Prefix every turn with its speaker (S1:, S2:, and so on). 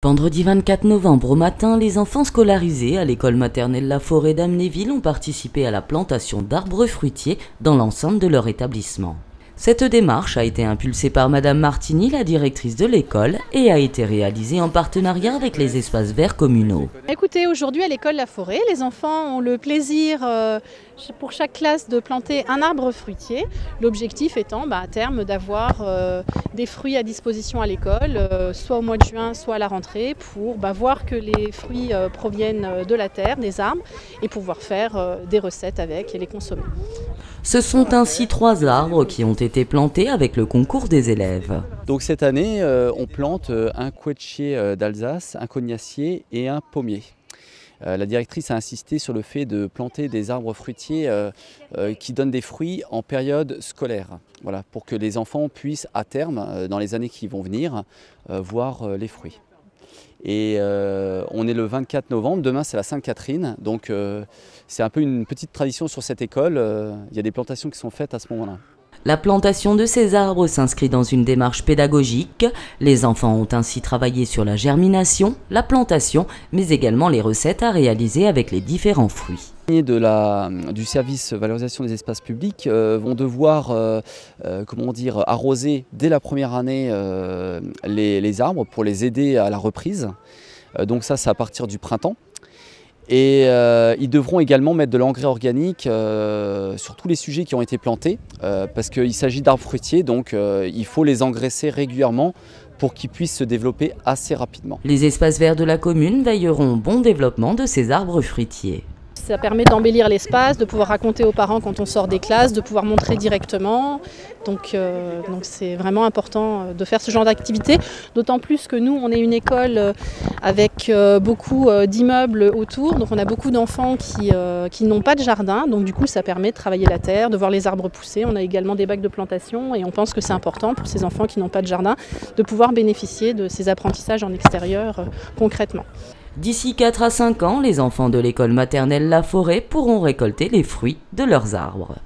S1: Vendredi 24 novembre au matin, les enfants scolarisés à l'école maternelle La Forêt d'Amnéville ont participé à la plantation d'arbres fruitiers dans l'enceinte de leur établissement. Cette démarche a été impulsée par Madame Martini, la directrice de l'école, et a été réalisée en partenariat avec les espaces verts communaux.
S2: Écoutez, aujourd'hui à l'école La Forêt, les enfants ont le plaisir pour chaque classe de planter un arbre fruitier. L'objectif étant à terme d'avoir des fruits à disposition à l'école, soit au mois de juin, soit à la rentrée, pour voir que les fruits proviennent de la terre, des arbres, et pouvoir faire des recettes avec et les consommer.
S1: Ce sont ainsi 3 arbres qui ont été plantés avec le concours des élèves.
S3: Donc cette année, on plante un couetchier d'Alsace, un cognacier et un pommier. La directrice a insisté sur le fait de planter des arbres fruitiers qui donnent des fruits en période scolaire. Voilà, pour que les enfants puissent à terme, dans les années qui vont venir, voir les fruits. Et on est le 24 novembre, demain c'est la Sainte-Catherine, donc c'est un peu une petite tradition sur cette école, il y a des plantations qui sont faites à ce moment-là.
S1: La plantation de ces arbres s'inscrit dans une démarche pédagogique. Les enfants ont ainsi travaillé sur la germination, la plantation, mais également les recettes à réaliser avec les différents fruits.
S3: Du service valorisation des espaces publics vont devoir arroser dès la première année les arbres pour les aider à la reprise. Donc ça, c'est à partir du printemps. Et ils devront également mettre de l'engrais organique sur tous les sujets qui ont été plantés parce qu'il s'agit d'arbres fruitiers, donc il faut les engraisser régulièrement pour qu'ils puissent se développer assez rapidement.
S1: Les espaces verts de la commune veilleront au bon développement de ces arbres fruitiers.
S2: Ça permet d'embellir l'espace, de pouvoir raconter aux parents quand on sort des classes, de pouvoir montrer directement. Donc c'est vraiment important de faire ce genre d'activité. D'autant plus que nous, on est une école avec beaucoup d'immeubles autour. Donc on a beaucoup d'enfants qui n'ont pas de jardin. Donc du coup, ça permet de travailler la terre, de voir les arbres pousser. On a également des bacs de plantation et on pense que c'est important pour ces enfants qui n'ont pas de jardin de pouvoir bénéficier de ces apprentissages en extérieur concrètement.
S1: D'ici 4 à 5 ans, les enfants de l'école maternelle La Forêt pourront récolter les fruits de leurs arbres.